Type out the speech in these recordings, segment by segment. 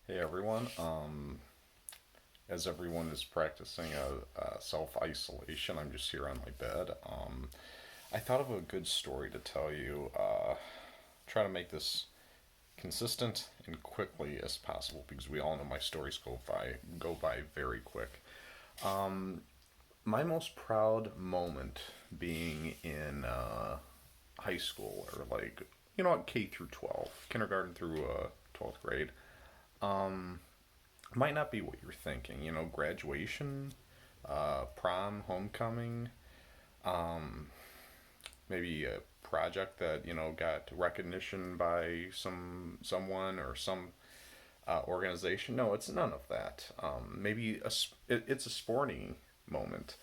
Hey everyone. As everyone is practicing a self isolation, I'm just here on my bed. I thought of a good story to tell you. Try to make this consistent and quickly as possible because we all know my stories go by very quick. My most proud moment being in high school or K through 12, kindergarten through 12th grade. Might not be what you're thinking. Graduation, prom, homecoming, maybe a project that got recognition by someone or some organization. No, it's none of that. Maybe it's a sporting moment.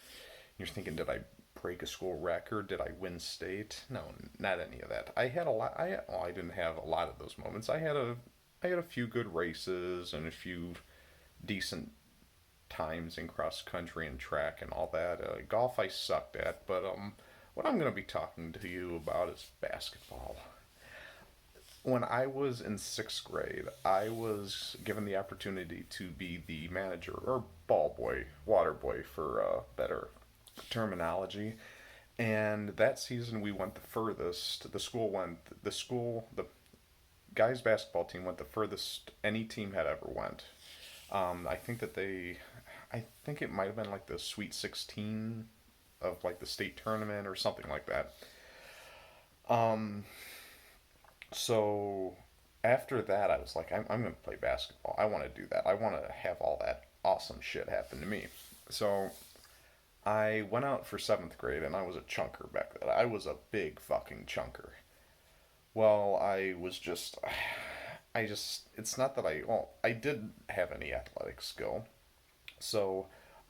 You're thinking, did I break a school record? Did I win state? No, not any of that. I had a lot. I didn't have a lot of those moments. I had a few good races and a few decent times in cross country and track and all that. Golf I sucked at, but what I'm going to be talking to you about is basketball. When I was in sixth grade, I was given the opportunity to be the manager or ball boy, water boy for better terminology. And that season, we went the furthest. The guys basketball team went the furthest any team had ever went. I think it might have been like the Sweet 16 of like the state tournament or something like that. Um, so after that, I was like, I'm going to play basketball. I want to do that. I want to have all that awesome shit happen to me. So I went out for seventh grade and I was a chunker back then. I was a big fucking chunker. Well, it's not that I did have any athletic skill. So,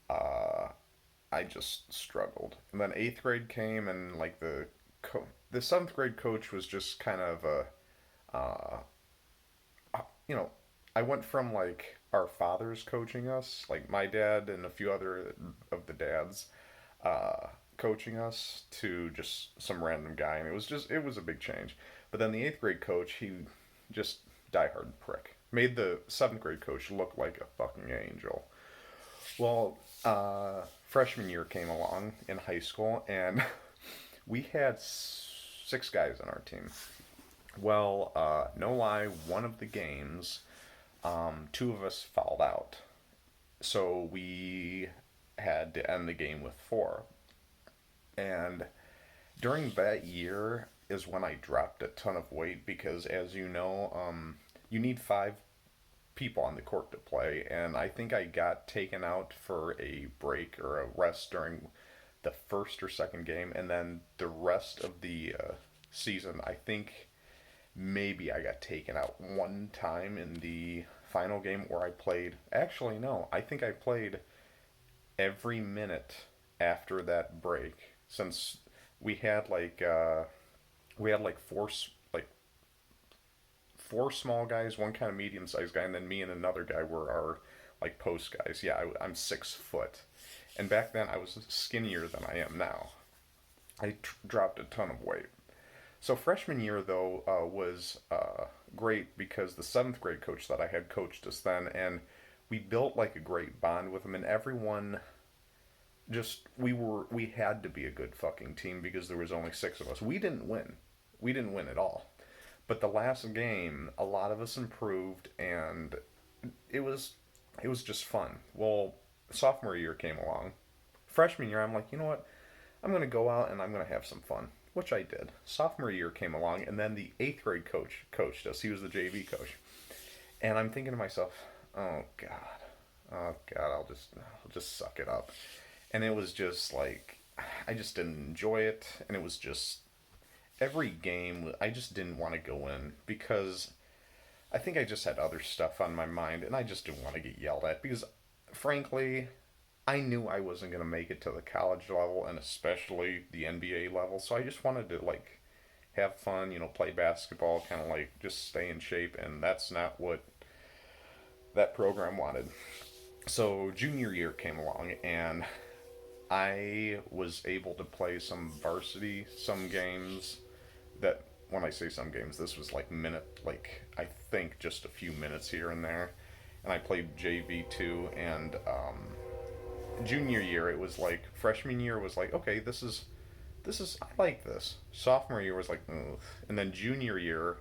uh, I just struggled. And then eighth grade came, and like the seventh grade coach was just kind of uh, you know, I went from like our fathers coaching us, like my dad and a few other of the dads, coaching us to just some random guy, and it was a big change. But then the eighth grade coach, he just diehard prick, made the seventh grade coach look like a fucking angel. Well, freshman year came along in high school, and we had six guys on our team. Well, no lie, one of the games, two of us fouled out. So we had to end the game with four. And during that year is when I dropped a ton of weight because, as you know, you need five people on the court to play. And I think I got taken out for a break or a rest during the first or second game. And then the rest of the season, I think maybe I got taken out one time in the final game where I played. Actually, no, I think I played every minute after that break since we had like uh, we had like four small guys, one kind of medium sized guy, and then me and another guy were our like post guys. Yeah, I'm 6 foot, and back then I was skinnier than I am now. Dropped a ton of weight. So freshman year though was great because the seventh grade coach that I had coached us then, and we built like a great bond with him, and everyone just we had to be a good fucking team because there was only six of us. We didn't win at all. But the last game, a lot of us improved, and it was it was just fun. Well, sophomore year came along. Freshman year, I'm like, you know what? I'm gonna go out and I'm gonna have some fun, which I did. Sophomore year came along, and then the eighth grade coach coached us. He was the JV coach, and I'm thinking to myself, oh God, I'll just suck it up. And it was just like I just didn't enjoy it, and it was just every game I just didn't want to go in because I think I just had other stuff on my mind, and I just didn't want to get yelled at because, frankly, I knew I wasn't going to make it to the college level and especially the NBA level. So I just wanted to like have fun, play basketball, kind of like just stay in shape, and that's not what that program wanted. So junior year came along, and I was able to play some games that when I say some games, this was like I think just a few minutes here and there. and I played JV too. And junior year, it was like freshman year was like, okay, this is I like this. Sophomore year was like, ugh. And then junior year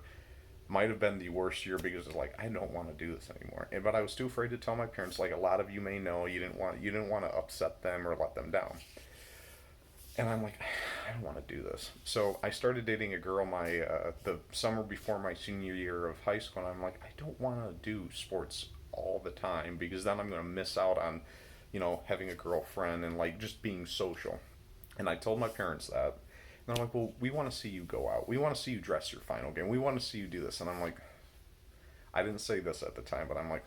might have been the worst year because it's like I don't want to do this anymore. But I was too afraid to tell my parents. Like a lot of you may know, you didn't want to upset them or let them down. And I'm like, I don't want to do this. So I started dating a girl the summer before my senior year of high school, and I'm like, I don't want to do sports all the time because then I'm going to miss out on, having a girlfriend and like just being social. And I told my parents that. And they're like, well, we want to see you go out. We want to see you dress your final game. We want to see you do this. And I'm like, I didn't say this at the time, but I'm like,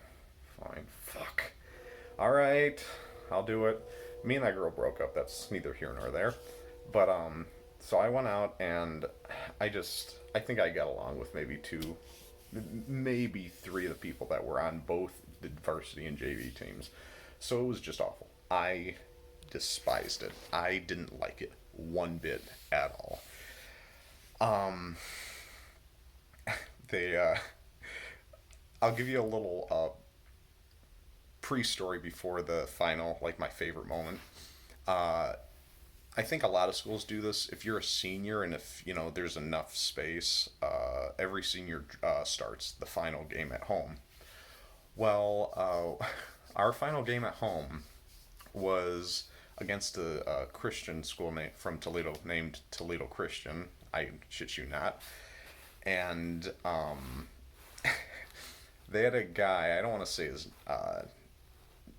fine, fuck. All right, I'll do it. Me and that girl broke up. That's neither here nor there. But so I went out and I think I got along with maybe two, maybe three of the people that were on both the varsity and JV teams. So it was just awful. I despised it. I didn't like it one bit at all. Um, they I'll give you a little pre-story before the final, like my favorite moment. Uh, I think a lot of schools do this. If you're a senior and if there's enough space, every senior starts the final game at home. Well, our final game at home was against a Christian school from Toledo named Toledo Christian. I shit you not. And they had a guy. I don't want to say his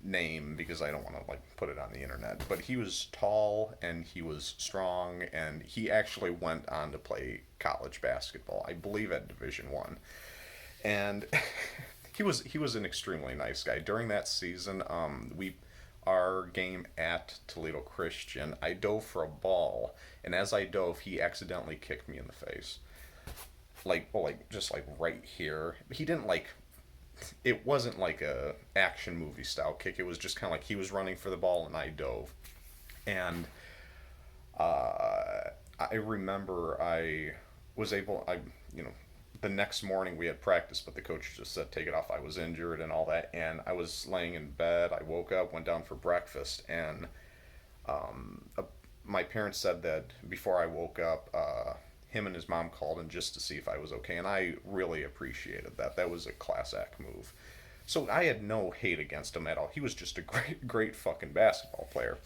name because I don't want to like put it on the internet. But he was tall and he was strong, and he actually went on to play college basketball. I believe at Division One, and he was an extremely nice guy. During that season, we our game at Toledo Christian, I dove for a ball, and as I dove, he accidentally kicked me in the face, like just like right here. He didn't like it wasn't like a action movie style kick. It was just kind of like he was running for the ball and I dove. And I remember you know, the next morning we had practice, but the coach just said take it off. I was injured and all that, and I was laying in bed. I woke up, went down for breakfast, and um, uh, my parents said that before I woke up, him and his mom called in just to see if I was okay, and I really appreciated that. That was a class act move. So I had no hate against him at all. He was just a great, great fucking basketball player.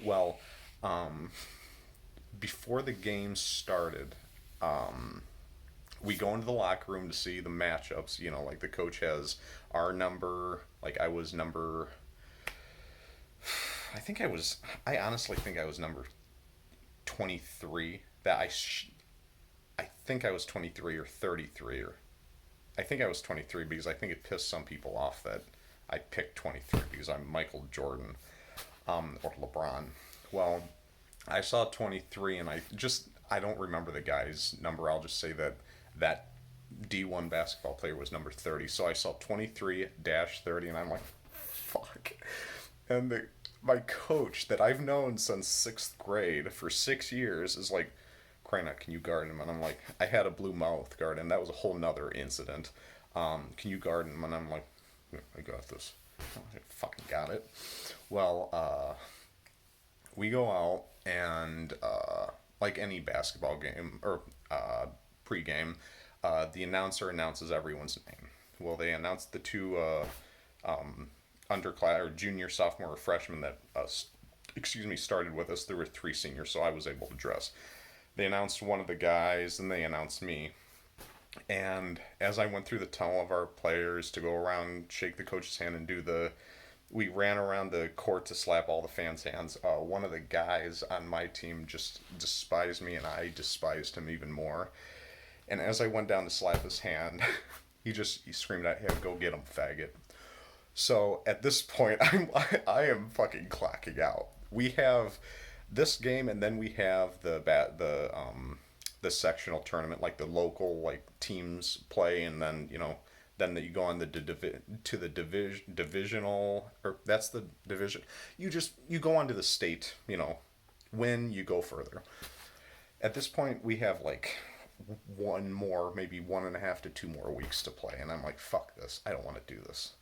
Well, um, before the game started, um, we go into the locker room to see the matchups. Like the coach has our number. Like I was number. I think I was. I honestly think I was number 23. I think I was 23 or 33, or I think I was 23 because I think it pissed some people off that I picked 23 because I'm Michael Jordan, or LeBron. Well, I saw 23 and I don't remember the guy's number. I'll just say that D1 basketball player was number 30. So I saw 23 dash 30 and I'm like, fuck. And my coach that I've known since 6th grade for 6 years is like, Krana, can you guard him? And I'm like, I had a blue mouth guard, and that was a whole nother incident. Can you guard him? And I'm like, yeah, I got this. I fucking got it. Well, we go out, and like any basketball game or pregame, the announcer announces everyone's name. Well, they announced the two underclass or junior, sophomore, or freshman that started with us. There were three seniors, so I was able to dress. They announced one of the guys, and they announced me. And as I went through the tunnel of our players to go around, shake the coach's hand, and we ran around the court to slap all the fans' hands. One of the guys on my team just despised me, and I despised him even more. And as I went down to slap his hand, he screamed at him, "Go get him, faggot." So at this point, I am fucking clocking out. We have this game, and then we have the sectional tournament, like the local like teams play, and then then you go on to the divisional, or that's the division. You go on to the state. When you go further. At this point, we have like one more, maybe 1.5 to 2 more weeks to play, and I'm like, fuck this. I don't want to do this.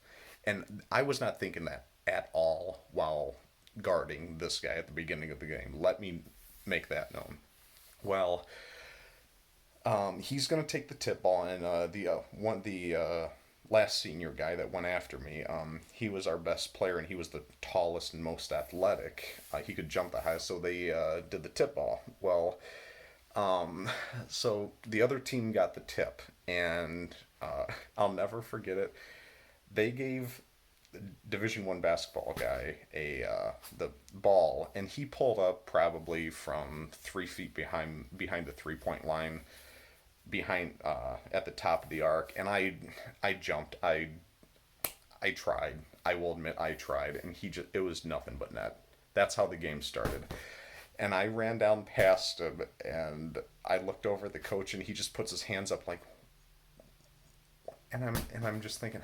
And I was not thinking that at all while guarding this guy at the beginning of the game. Let me make that known. Well, he's gonna take the tip ball, and the last senior guy that went after me, he was our best player, and he was the tallest and most athletic. He could jump the highest, so they did the tip ball. Well, so the other team got the tip, and I'll never forget it. They gave Division 1 basketball guy the ball, and he pulled up probably from 3 feet behind the 3 point line, behind at the top of the arc, and I jumped. I tried. I will admit I tried, and it was nothing but net. That's how the game started. And I ran down past him, and I looked over at the coach, and he just puts his hands up like, and I'm just thinking,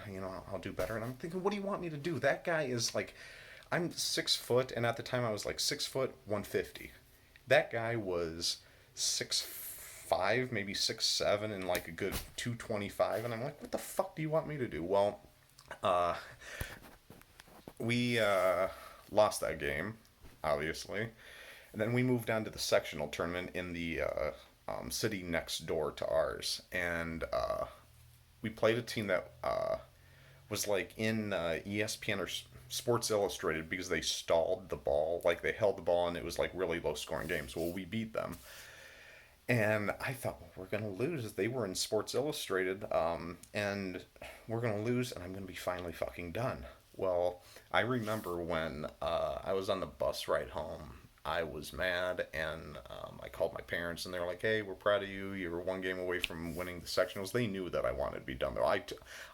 I'll do better. And I'm thinking, what do you want me to do? That guy is like, I'm 6 foot, and at the time I was like 6 foot 150. That guy was 6'5", maybe 6'7", and like a good 225. And I'm like, what the fuck do you want me to do? Well, uh, we lost that game, obviously. And then we moved on to the sectional tournament in the city next door to ours. And we played a team that was like in ESPN or Sports Illustrated because they stalled the ball. Like they held the ball and it was like really low scoring games. Well, we beat them. And I thought, well, we're going to lose. They were in Sports Illustrated, and we're going to lose, and I'm going to be finally fucking done. Well, I remember when I was on the bus ride home, I was mad, and I called my parents, and they were like, hey, we're proud of you. You were one game away from winning the sectionals. They knew that I wanted to be done, though.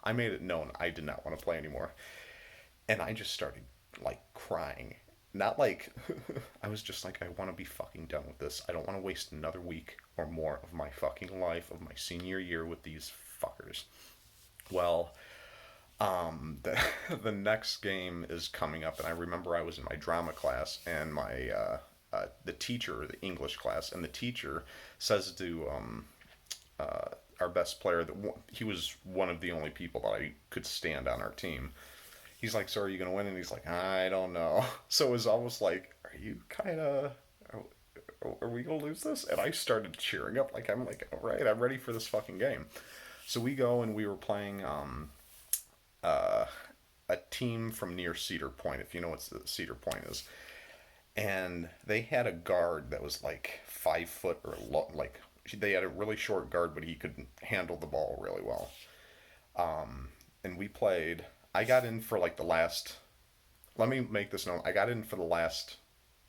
I made it known I did not want to play anymore. And I just started, like, crying. Not like, I was just like, I want to be fucking done with this. I don't want to waste another week or more of my fucking life, of my senior year with these fuckers. Well, the, the next game is coming up, and I remember I was in my drama class, and the teacher, the English class, and the teacher says to our best player that he was one of the only people that I could stand on our team. He's like, so are you going to win? And he's like, I don't know. So it was almost like, are you kind of, are we going to lose this? And I started cheering up. Like, I'm like, all right, I'm ready for this fucking game. So we go and we were playing uh, a team from near Cedar Point, if you know what the Cedar Point is. And they had a guard that was like 5 foot like, they had a really short guard, but he could handle the ball really well. And we played. I got in for like the last. Let me make this known. I got in for the last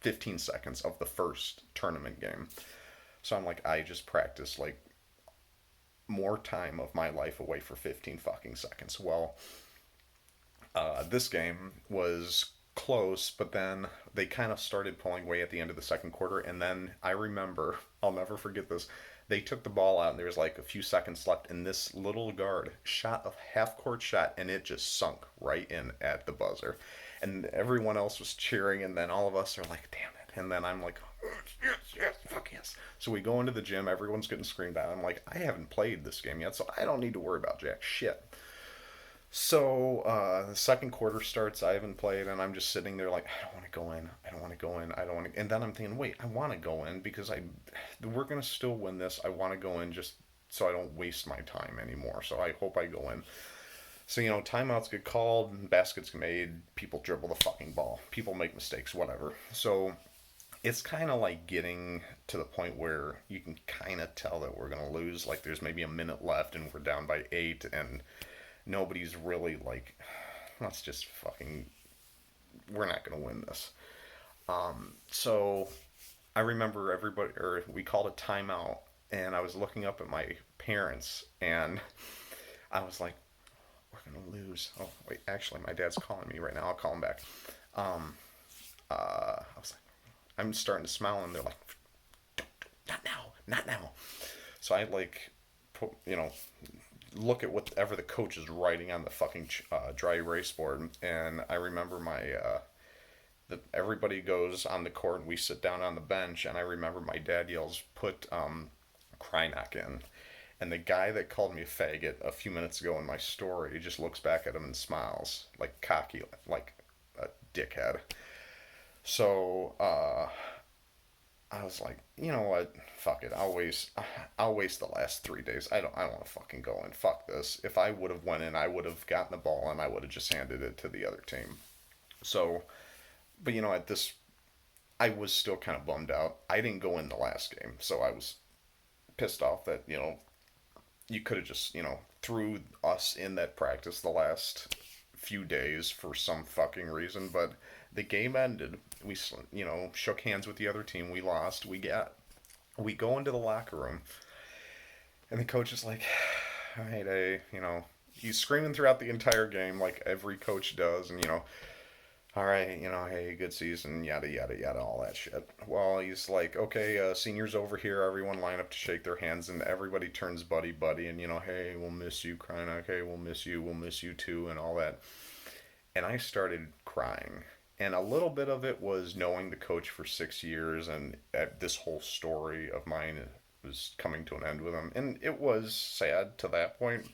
15 seconds of the first tournament game. So I'm like, I just practiced like more time of my life away for 15 fucking seconds. Well, this game was close, but then they kind of started pulling away at the end of the second quarter. And then I remember, I'll never forget this. They took the ball out, and there was like a few seconds left, and this little guard shot a half court shot, and it just sunk right in at the buzzer. And everyone else was cheering, and then all of us are like, damn it. And then I'm like, yes, yes, fuck yes. So we go into the gym, everyone's getting screamed at. I'm like, I haven't played this game yet, so I don't need to worry about jack shit. So the second quarter starts. I haven't played, and I'm just sitting there like, I don't want to go in. I don't want to go in. I don't want to. And then I'm thinking, wait, I want to go in because we're gonna still win this. I want to go in just so I don't waste my time anymore. So I hope I go in. So timeouts get called, baskets get made, people dribble the fucking ball, people make mistakes, whatever. So it's kind of like getting to the point where you can kind of tell that we're gonna lose. Like there's maybe a minute left, and we're down by 8, and nobody's really like, let's just fucking, we're not going to win this. So I remember we called a timeout, and I was looking up at my parents, and I was like, we're going to lose. Oh, wait, actually, my dad's calling me right now. I'll call him back. I was like, I'm starting to smile, and they're like, not now, not now. So I like, put, look at whatever the coach is writing on the fucking dry erase board, and I remember everybody goes on the court, and we sit down on the bench, and I remember my dad yells, put Krynock in, And the guy that called me a faggot a few minutes ago in my story just looks back at him and smiles, like cocky, like a dickhead. So I was like, you know what? Fuck it. I'll waste the last 3 days. I don't want to fucking go in. Fuck this. If I would have went in, I would have gotten the ball and I would have just handed it to the other team. So, but at this, I was still kind of bummed out. I didn't go in the last game, so I was pissed off that you could have just threw us in that practice the last few days for some fucking reason. But the game ended. We shook hands with the other team. We lost. We go into the locker room, and the coach is like, "All right, he's screaming throughout the entire game like every coach does, and all right, hey, good season, yada, yada, yada, all that shit." Well, he's like, okay, seniors over here, everyone line up to shake their hands, and everybody turns buddy, buddy, and, hey, we'll miss you, crying, okay, we'll miss you too, and all that. And I started crying. And a little bit of it was knowing the coach for 6 years, and this whole story of mine was coming to an end with him. And it was sad to that point,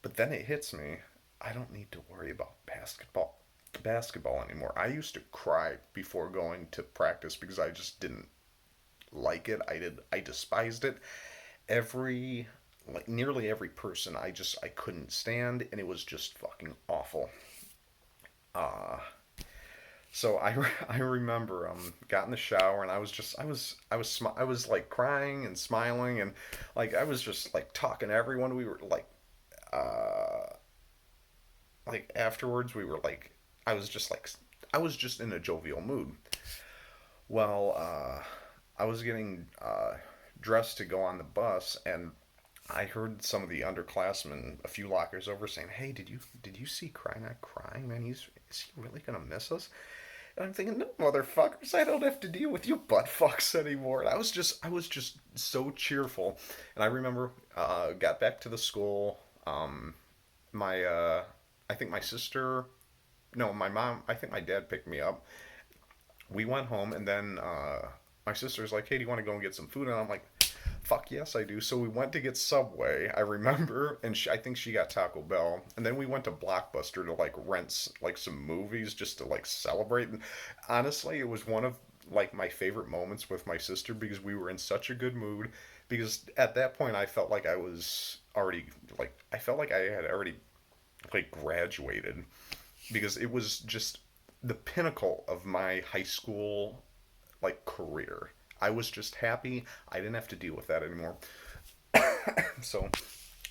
but then it hits me. I don't need to worry about basketball anymore. I used to cry before going to practice because I just didn't like it. I despised it. Nearly every person I couldn't stand, and it was just fucking awful. Uh so I remember got in the shower, and I was like crying and smiling, and like I was just like talking to everyone. We were uh like afterwards we were like I was just in a jovial mood. Well, I was getting dressed to go on the bus, and I heard some of the underclassmen a few lockers over saying, "Hey, did you see Cry Not Crying, man? Is he really gonna miss us?" And I'm thinking, "No, motherfuckers, I don't have to deal with you butt fucks anymore." And I was just so cheerful. And I remember got back to the school. My I think my sister, no, my mom, I think my dad picked me up. We went home, and then my sister's like, "Hey, do you want to go and get some food?" And I'm like, "Fuck yes, I do." So we went to get Subway, I remember, and I think she got Taco Bell, and then we went to Blockbuster to like rent like some movies just to like celebrate. And honestly, it was one of like my favorite moments with my sister because we were in such a good mood. Because at that point, I felt like I felt like I had already like graduated, because it was just the pinnacle of my high school like career. I was just happy. I didn't have to deal with that anymore. So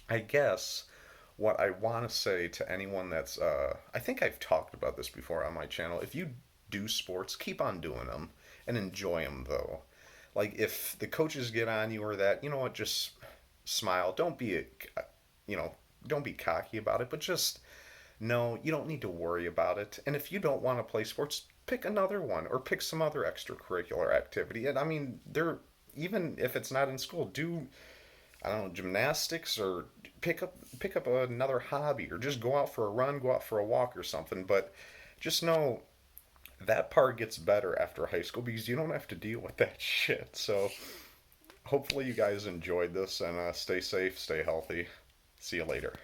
I guess what I want to say to anyone that's I think I've talked about this before on my channel. If you do sports, keep on doing them and enjoy them though. Like if the coaches get on you or that, you know what, just smile. You know, don't be cocky about it, but just no, you don't need to worry about it. And if you don't want to play sports, pick another one or pick some other extracurricular activity. And I mean, even if it's not in school, do I don't know, gymnastics, or pick up another hobby, or just go out for a run, go out for a walk or something. But just know that part gets better after high school because you don't have to deal with that shit. So hopefully you guys enjoyed this, and stay safe, stay healthy. See you later.